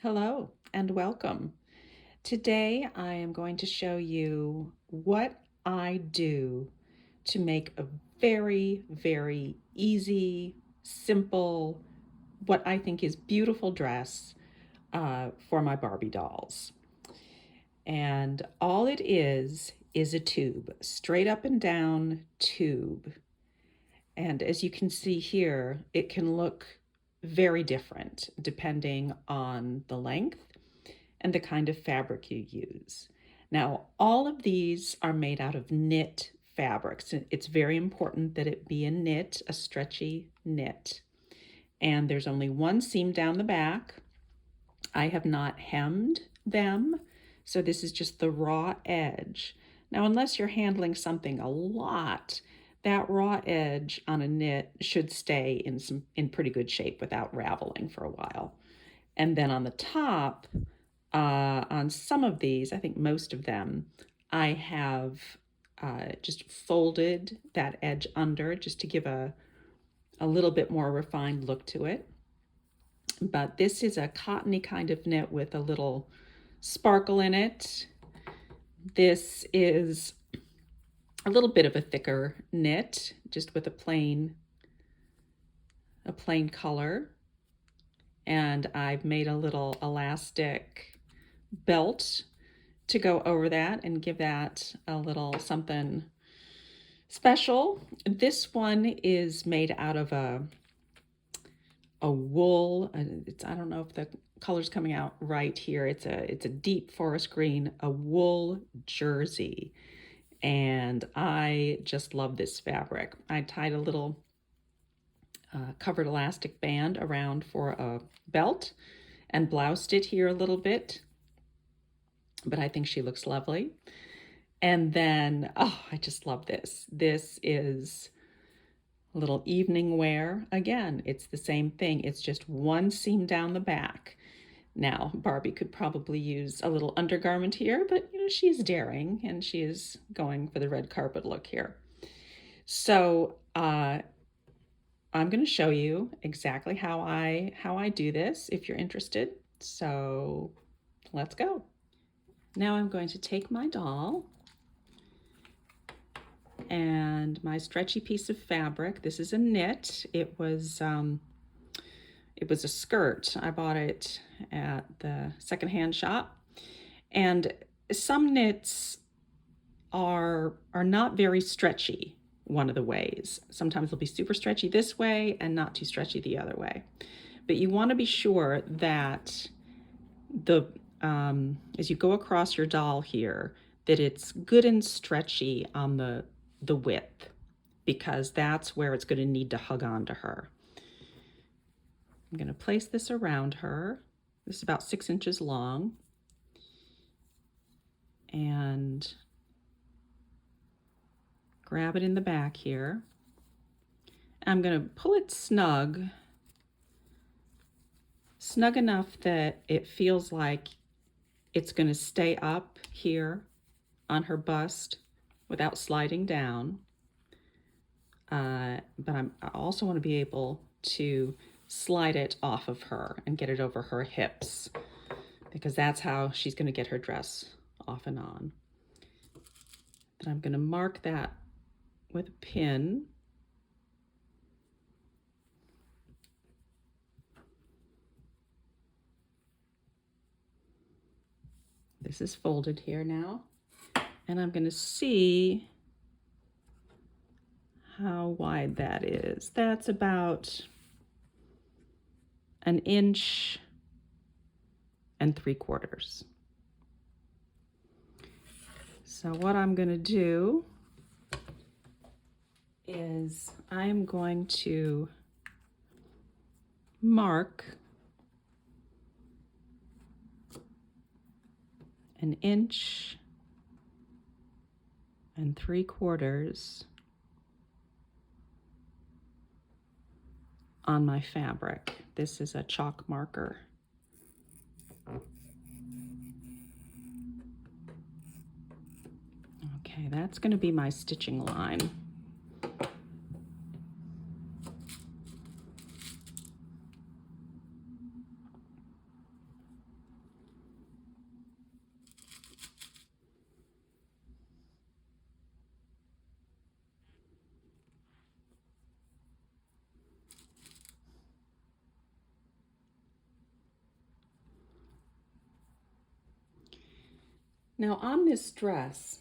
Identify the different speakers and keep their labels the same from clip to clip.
Speaker 1: Hello and welcome. Today I am going to show you what I do to make a very easy, simple, what I think is beautiful dress for my Barbie dolls. And all it is a tube, straight up and down tube. And as you can see here, it can look very different depending on the length and the kind of fabric you use. Now, all of these are made out of knit fabrics. It's very important that it be a knit, a stretchy knit. And there's only one seam down the back. I have not hemmed them, so this is just the raw edge. Now, unless you're handling something a lot, that raw edge on a knit should stay in pretty good shape without raveling for a while. And then on the top, on some of these, I think most of them, I have just folded that edge under just to give a little bit more refined look to it. But this is a cottony kind of knit with a little sparkle in it. This is a little bit of a thicker knit, just with a plain color. And I've made a little elastic belt to go over that and give that a little something special. This one is made out of a wool. I don't know if the color's coming out right here. It's a deep forest green, a wool jersey. And I just love this fabric. I tied a little covered elastic band around for a belt and bloused it here a little bit. But I think she looks lovely. And then, oh, I just love this. This is a little evening wear. Again, it's the same thing. It's just one seam down the back. Now, Barbie could probably use a little undergarment here, but she's daring and she is going for the red carpet look here. So I'm going to show you exactly how I do this if you're interested. So let's go. Now I'm going to take my doll and my stretchy piece of fabric. This is a knit. It was a skirt. I bought it at the secondhand shop. And some knits are not very stretchy one of the ways. Sometimes they'll be super stretchy this way and not too stretchy the other way. But you want to be sure that as you go across your doll here, that it's good and stretchy on the width, because that's where it's going to need to hug onto her. I'm going to place this around her. This is about 6 inches long. And grab it in the back here. I'm going to pull it snug enough that it feels like it's going to stay up here on her bust without sliding down. But I also want to be able to slide it off of her and get it over her hips, because that's how she's going to get her dress off and on. Then I'm going to mark that with a pin. This is folded here now, and I'm going to see how wide that is. That's about 1.75 inches. So what I'm going to do is I'm going to mark 1.75 inches on my fabric. This is a chalk marker. Okay, that's going to be my stitching line. Now on this dress,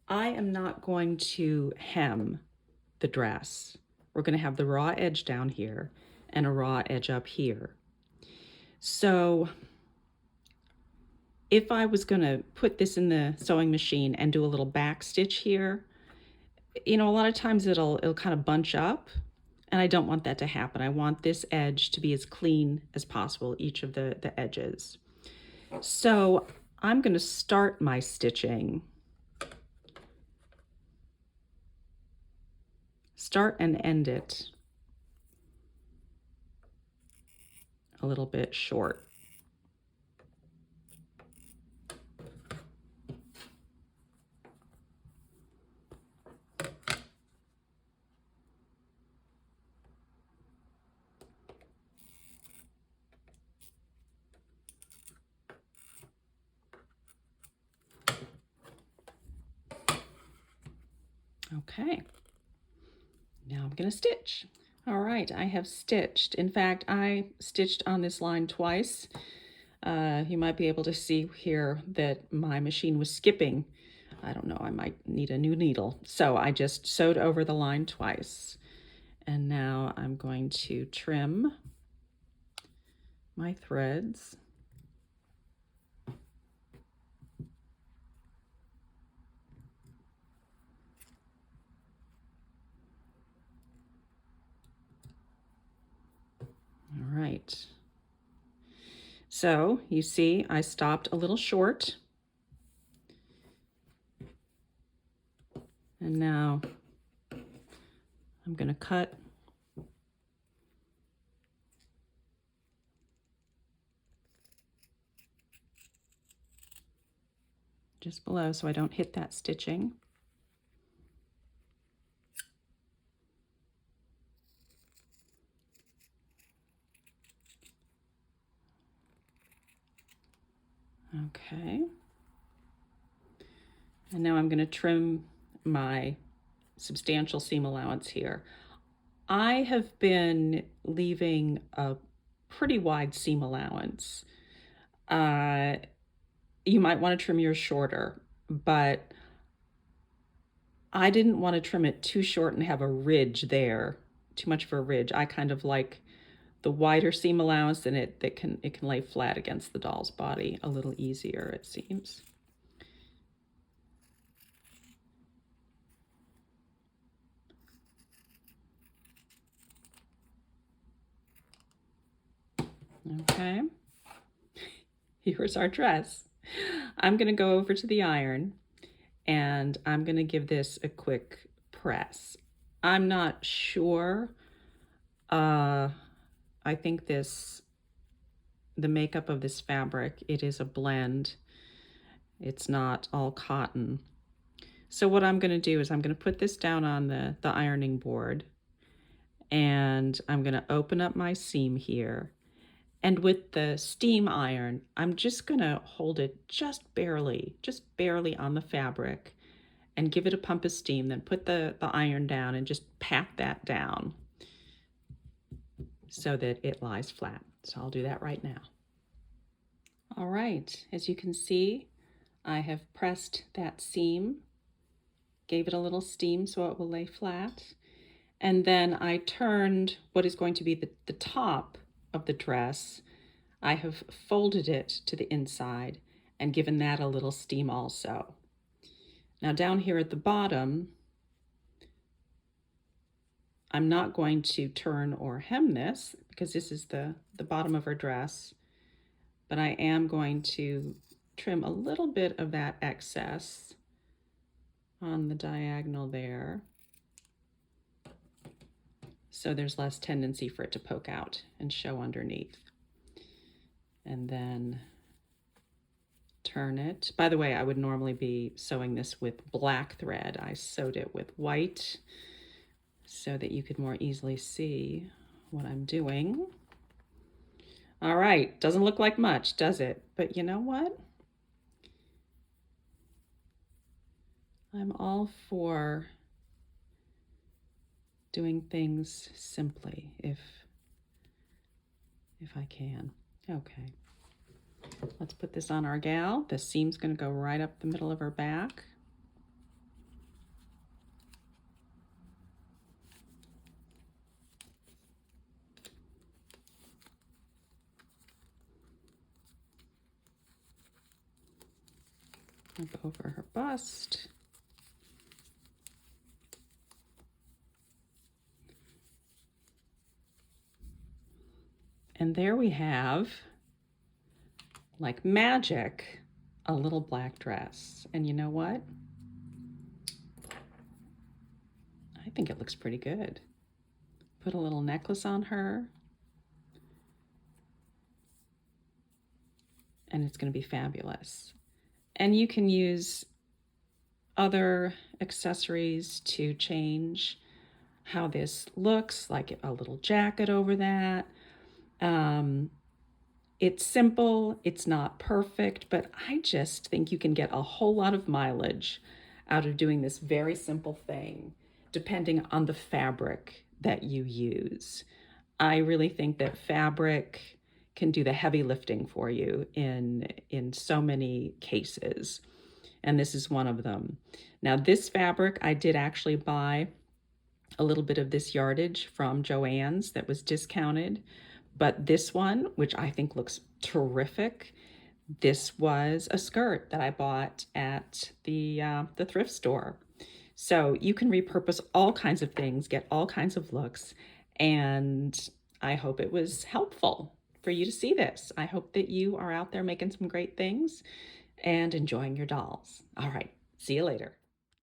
Speaker 1: I am not going to hem the dress. We're going to have the raw edge down here and a raw edge up here. So if I was going to put this in the sewing machine and do a little back stitch here, a lot of times it'll kind of bunch up, and I don't want that to happen. I want this edge to be as clean as possible, each of the edges. So I'm going to start my stitching. Start and end it a little bit short. Okay, now I'm going to stitch. All right, I have stitched. In fact, I stitched on this line twice. You might be able to see here that my machine was skipping. I don't know, I might need a new needle. So I just sewed over the line twice. And now I'm going to trim my threads. All right. So you see, I stopped a little short. And now I'm going to cut just below so I don't hit that stitching. Okay. And now I'm going to trim my substantial seam allowance here. I have been leaving a pretty wide seam allowance. You might want to trim yours shorter, but I didn't want to trim it too short and have a ridge there, too much of a ridge. I kind of like the wider seam allowance, and it can lay flat against the doll's body a little easier, it seems. Okay, here's our dress. I'm going to go over to the iron and I'm going to give this a quick press. I'm not sure. I think the makeup of this fabric, it is a blend. It's not all cotton. So what I'm going to do is I'm going to put this down on the ironing board, and I'm going to open up my seam here. And with the steam iron, I'm just going to hold it just barely on the fabric and give it a pump of steam, then put the iron down and just pat that down so that it lies flat. So I'll do that right now. All right, as you can see, I have pressed that seam, gave it a little steam so it will lay flat, and then I turned what is going to be the top of the dress. I have folded it to the inside and given that a little steam also. Now down here at the bottom, I'm not going to turn or hem this because this is the bottom of our dress, but I am going to trim a little bit of that excess on the diagonal there, so there's less tendency for it to poke out and show underneath. And then turn it. By the way, I would normally be sewing this with black thread. I sewed it with white so that you could more easily see what I'm doing. All right, doesn't look like much, does it? But you know what? I'm all for doing things simply if I can. Okay. Let's put this on our gal. The seam's going to go right up the middle of her back. Up over her bust. And there we have, like magic, a little black dress. And you know what? I think it looks pretty good. Put a little necklace on her. And it's going to be fabulous. And you can use other accessories to change how this looks, like a little jacket over that. It's simple, it's not perfect, but I just think you can get a whole lot of mileage out of doing this very simple thing, depending on the fabric that you use. I really think that fabric can do the heavy lifting for you in so many cases, and this is one of them. Now, this fabric, I did actually buy a little bit of this yardage from Joann's that was discounted. But this one, which I think looks terrific, this was a skirt that I bought at the thrift store. So you can repurpose all kinds of things, get all kinds of looks, and I hope it was helpful for you to see this. I hope that you are out there making some great things and enjoying your dolls. All right, see you later.